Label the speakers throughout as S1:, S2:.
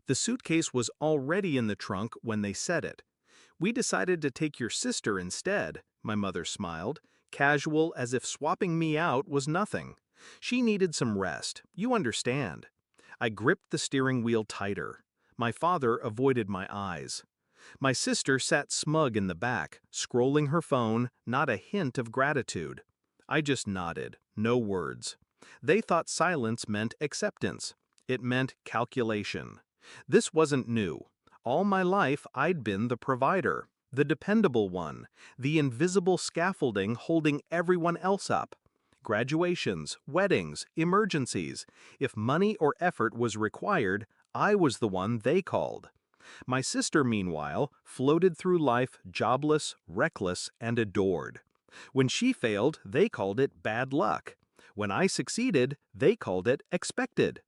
S1: The suitcase was already in the trunk when they said it. "We decided to take your sister instead," my mother smiled, casual as if swapping me out was nothing. "She needed some rest, you understand." I gripped the steering wheel tighter. My father avoided my eyes. My sister sat smug in the back, scrolling her phone, not a hint of gratitude. I just nodded, no words. They thought silence meant acceptance. It meant calculation. This wasn't new. All my life I'd been the provider, the dependable one, the invisible scaffolding holding everyone else up. Graduations, weddings, emergencies. If money or effort was required, I was the one they called. My sister, meanwhile, floated through life jobless, reckless, and adored. When she failed, they called it bad luck. When I succeeded, they called it expected.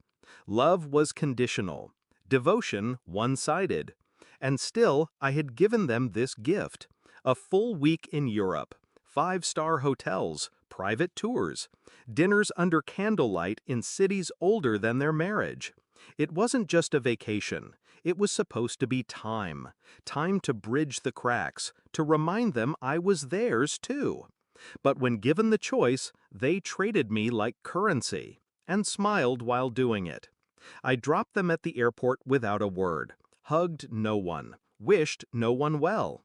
S1: Love was conditional, devotion one-sided. And still, I had given them this gift: a full week in Europe, five-star hotels, private tours, dinners under candlelight in cities older than their marriage. It wasn't just a vacation. It was supposed to be time. Time to bridge the cracks, to remind them I was theirs too. But when given the choice, they traded me like currency, and smiled while doing it. I dropped them at the airport without a word, hugged no one, wished no one well.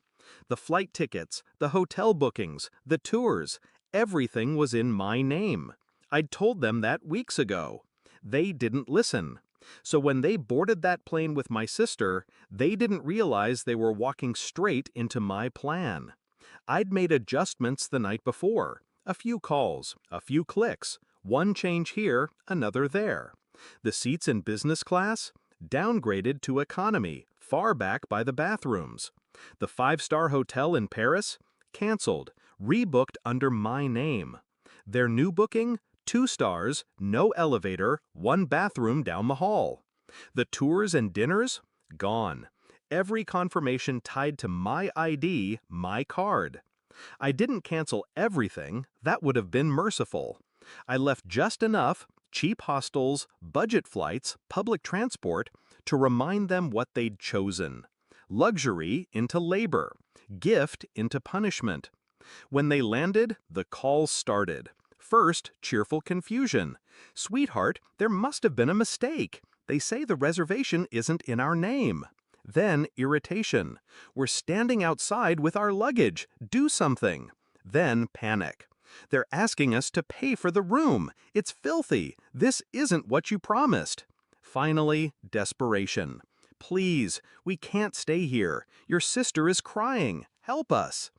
S1: The flight tickets, the hotel bookings, the tours, everything was in my name. I'd told them that weeks ago. They didn't listen. So when they boarded that plane with my sister, they didn't realize they were walking straight into my plan. I'd made adjustments the night before, a few calls, a few clicks, one change here, another there. The seats in business class? Downgraded to economy, far back by the bathrooms. The five-star hotel in Paris? Canceled, rebooked under my name. Their new booking? 2 stars, no elevator, one bathroom down the hall. The tours and dinners? Gone. Every confirmation tied to my ID, my card. I didn't cancel everything, that would have been merciful. I left just enough, cheap hostels, budget flights, public transport, to remind them what they'd chosen. Luxury into labor, gift into punishment. When they landed, the calls started. First, cheerful confusion. "Sweetheart, there must have been a mistake. They say the reservation isn't in our name." Then irritation. "We're standing outside with our luggage. Do something." Then panic. "They're asking us to pay for the room. It's filthy. This isn't what you promised." Finally, desperation. "Please, we can't stay here. Your sister is crying. Help us."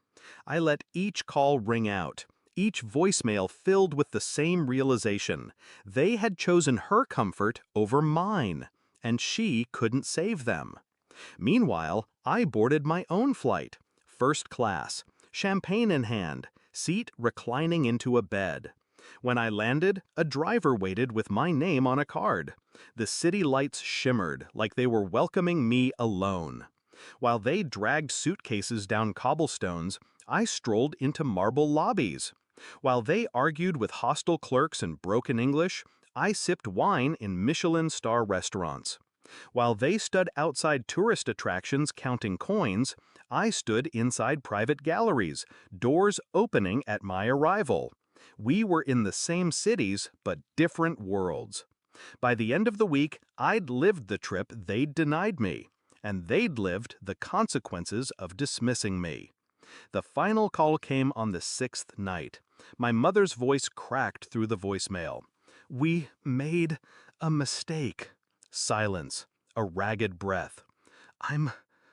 S1: I let each call ring out, each voicemail filled with the same realization. They had chosen her comfort over mine, and she couldn't save them. Meanwhile, I boarded my own flight, first class, champagne in hand, seat reclining into a bed. When I landed, a driver waited with my name on a card. The city lights shimmered like they were welcoming me alone. While they dragged suitcases down cobblestones, I strolled into marble lobbies. While they argued with hostile clerks in broken English, I sipped wine in Michelin-star restaurants. While they stood outside tourist attractions counting coins, I stood inside private galleries, doors opening at my arrival. We were in the same cities, but different worlds. By the end of the week, I'd lived the trip they'd denied me, and they'd lived the consequences of dismissing me. The final call came on the 6th night. My mother's voice cracked through the voicemail. "We made a mistake." Silence, a ragged breath. "I'm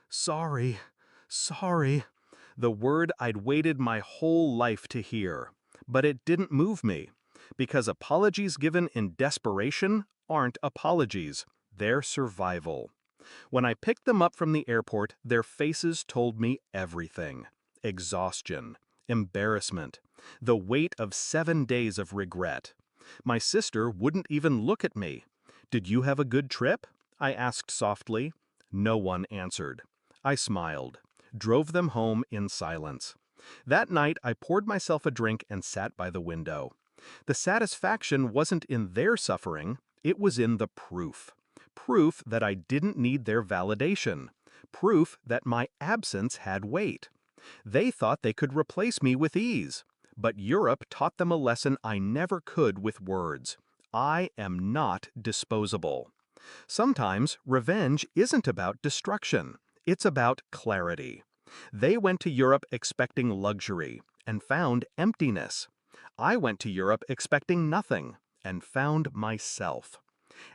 S1: sorry, sorry." The word I'd waited my whole life to hear. But it didn't move me, because apologies given in desperation aren't apologies, they're survival. When I picked them up from the airport, their faces told me everything. Exhaustion, embarrassment, the weight of 7 days of regret. My sister wouldn't even look at me. "Did you have a good trip?" I asked softly. No one answered. I smiled, drove them home in silence. That night, I poured myself a drink and sat by the window. The satisfaction wasn't in their suffering, it was in the proof. proof that I didn't need their validation, proof that my absence had weight. They thought they could replace me with ease, but Europe taught them a lesson I never could with words. I am not disposable. Sometimes revenge isn't about destruction, it's about clarity. They went to Europe expecting luxury and found emptiness. I went to Europe expecting nothing and found myself.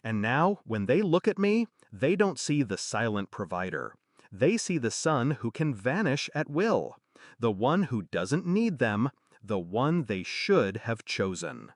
S1: And now, when they look at me, they don't see the silent provider. They see the son who can vanish at will, the one who doesn't need them, the one they should have chosen.